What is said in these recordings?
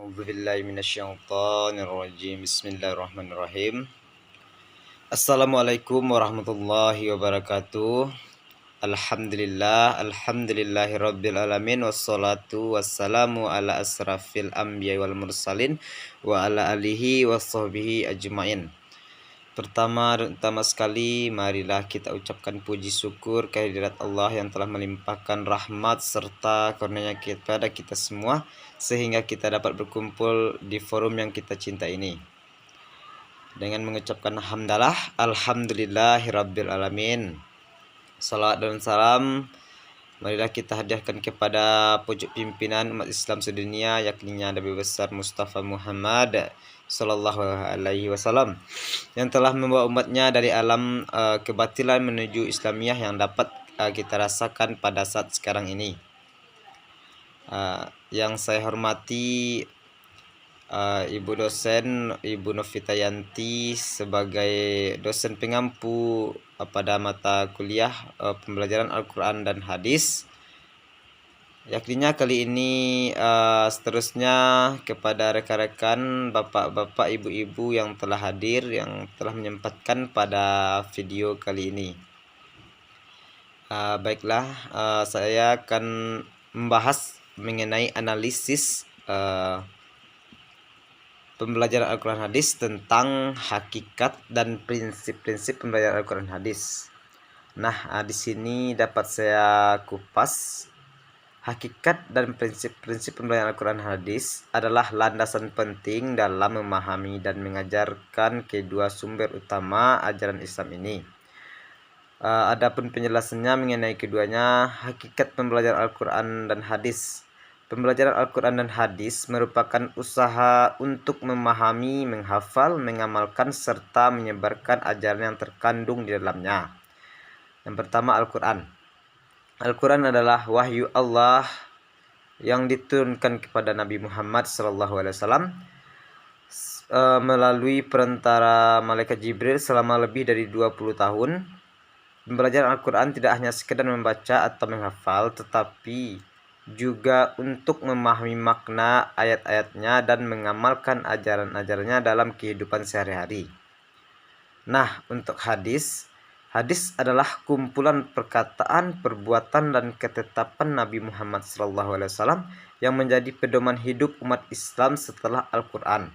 A'udzubillahi minasyaitonirrajim. Bismillahirrahmanirrahim. Assalamualaikum warahmatullahi wabarakatuh. Alhamdulillahirabbil alamin wassalatu wassalamu ala asrafil anbiya wal mursalin wa ala alihi washabbihi ajmain. Pertama sekali, marilah kita ucapkan puji syukur kehadirat Allah yang telah melimpahkan rahmat serta karunia kepada kita semua, sehingga kita dapat berkumpul di forum yang kita cinta ini. Dengan mengucapkan hamdalah, alhamdulillahirabbil alamin. Salawat dan salam marilah kita hadiahkan kepada pucuk pimpinan umat Islam sedunia, yakni Nabi besar Mustafa Muhammad Sallallahu Alaihi Wasallam, yang telah membawa umatnya dari alam kebatilan menuju Islamiyah yang dapat kita rasakan pada saat sekarang ini. Yang saya hormati Ibu dosen Ibu Novitayanti sebagai dosen pengampu pada mata kuliah pembelajaran Al-Quran dan Hadis. Yakninya kali ini seterusnya kepada rekan-rekan, bapak-bapak, ibu-ibu yang telah hadir, yang telah menyempatkan pada video kali ini. Baiklah, saya akan membahas mengenai analisis pembelajaran Al-Quran Hadis tentang hakikat dan prinsip-prinsip pembelajaran Al-Quran Hadis. Nah, di sini dapat saya kupas. Hakikat dan prinsip-prinsip pembelajaran Al-Quran Hadis adalah landasan penting dalam memahami dan mengajarkan kedua sumber utama ajaran Islam ini. Adapun penjelasannya mengenai keduanya, hakikat pembelajaran Al-Quran dan Hadis. Pembelajaran Al-Quran dan Hadis merupakan usaha untuk memahami, menghafal, mengamalkan, serta menyebarkan ajaran yang terkandung di dalamnya. Yang pertama, Al-Quran. Al-Quran adalah wahyu Allah yang diturunkan kepada Nabi Muhammad SAW melalui perantara malaikat Jibril selama lebih dari 20 tahun. Pembelajaran Al-Quran tidak hanya sekedar membaca atau menghafal, tetapi juga untuk memahami makna ayat-ayatnya dan mengamalkan ajaran-ajarannya dalam kehidupan sehari-hari. Nah, untuk hadis adalah kumpulan perkataan, perbuatan, dan ketetapan Nabi Muhammad SAW yang menjadi pedoman hidup umat Islam setelah Al-Quran.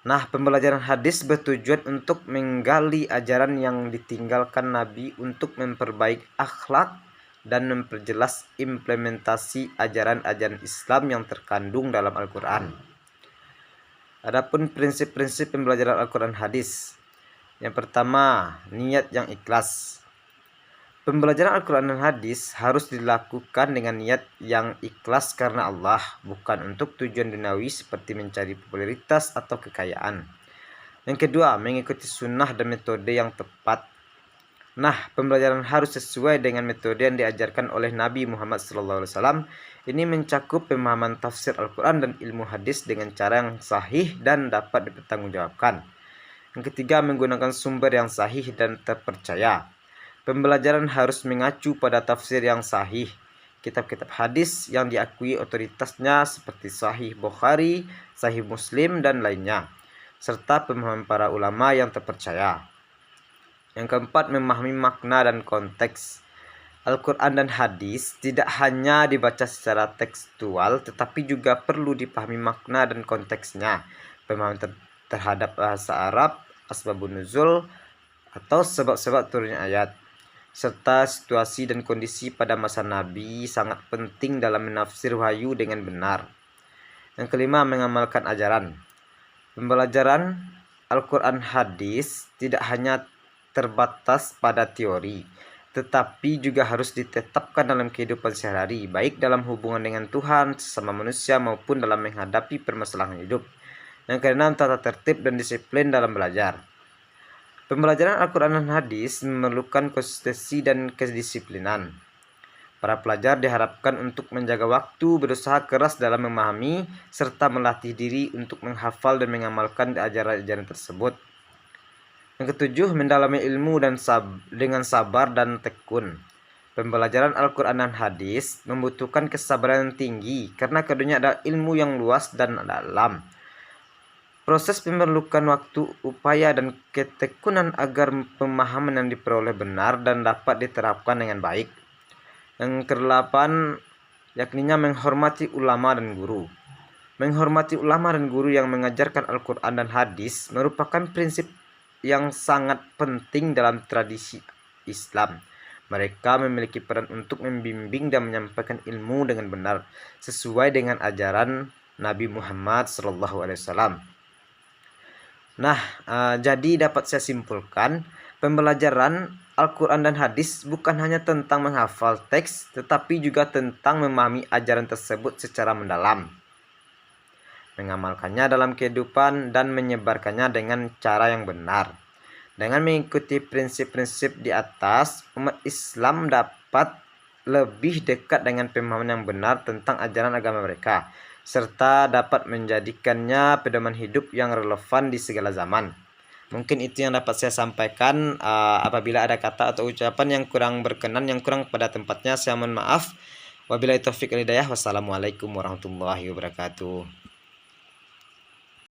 Nah, pembelajaran hadis bertujuan untuk menggali ajaran yang ditinggalkan Nabi untuk memperbaiki akhlak dan memperjelas implementasi ajaran-ajaran Islam yang terkandung dalam Al-Quran. Adapun prinsip-prinsip pembelajaran Al-Quran Hadis. Yang pertama, niat yang ikhlas. Pembelajaran Al-Quran dan Hadis harus dilakukan dengan niat yang ikhlas karena Allah, bukan untuk tujuan duniawi seperti mencari popularitas atau kekayaan. Yang kedua, mengikuti sunnah dan metode yang tepat. Nah, pembelajaran harus sesuai dengan metode yang diajarkan oleh Nabi Muhammad SAW. Ini mencakup pemahaman tafsir Al-Quran dan ilmu hadis dengan cara yang sahih dan dapat dipertanggungjawabkan. Yang ketiga, menggunakan sumber yang sahih dan terpercaya. Pembelajaran harus mengacu pada tafsir yang sahih, kitab-kitab hadis yang diakui otoritasnya seperti Sahih Bukhari, Sahih Muslim, dan lainnya, serta pemahaman para ulama yang terpercaya. Yang keempat, memahami makna dan konteks. Al-Quran dan hadis tidak hanya dibaca secara tekstual, tetapi juga perlu dipahami makna dan konteksnya. Pemahaman terhadap bahasa Arab, asbabun nuzul atau sebab-sebab turunnya ayat, serta situasi dan kondisi pada masa Nabi sangat penting dalam menafsir wahyu dengan benar. Yang kelima, mengamalkan ajaran. Pembelajaran Al-Quran Hadis tidak hanya terbatas pada teori, tetapi juga harus ditetapkan dalam kehidupan sehari-hari, baik dalam hubungan dengan Tuhan, sesama manusia, maupun dalam menghadapi permasalahan hidup. Yang keenam, tata tertib dan disiplin dalam belajar. Pembelajaran Al-Quran dan Hadis memerlukan konsistensi dan kedisiplinan. Para pelajar diharapkan untuk menjaga waktu, berusaha keras dalam memahami, serta melatih diri untuk menghafal dan mengamalkan ajaran-ajaran tersebut. Yang ketujuh, mendalami ilmu dengan sabar dan tekun. Pembelajaran Al-Quran dan Hadis membutuhkan kesabaran yang tinggi karena keduanya adalah ilmu yang luas dan dalam. Proses memerlukan waktu, upaya, dan ketekunan agar pemahaman yang diperoleh benar dan dapat diterapkan dengan baik. Yang kedelapan, yakninya menghormati ulama dan guru. Menghormati ulama dan guru yang mengajarkan Al-Quran dan Hadis merupakan prinsip yang sangat penting dalam tradisi Islam. Mereka memiliki peran untuk membimbing dan menyampaikan ilmu dengan benar sesuai dengan ajaran Nabi Muhammad SAW. Nah, jadi dapat saya simpulkan, pembelajaran Al-Quran dan Hadis bukan hanya tentang menghafal teks, tetapi juga tentang memahami ajaran tersebut secara mendalam, mengamalkannya dalam kehidupan, dan menyebarkannya dengan cara yang benar. Dengan mengikuti prinsip-prinsip di atas, umat Islam dapat lebih dekat dengan pemahaman yang benar tentang ajaran agama mereka, serta dapat menjadikannya pedoman hidup yang relevan di segala zaman. Mungkin itu yang dapat saya sampaikan. Apabila ada kata atau ucapan yang kurang berkenan, yang kurang pada tempatnya, saya mohon maaf. Wabillahi taufiq wal hidayah. Wassalamualaikum warahmatullahi wabarakatuh.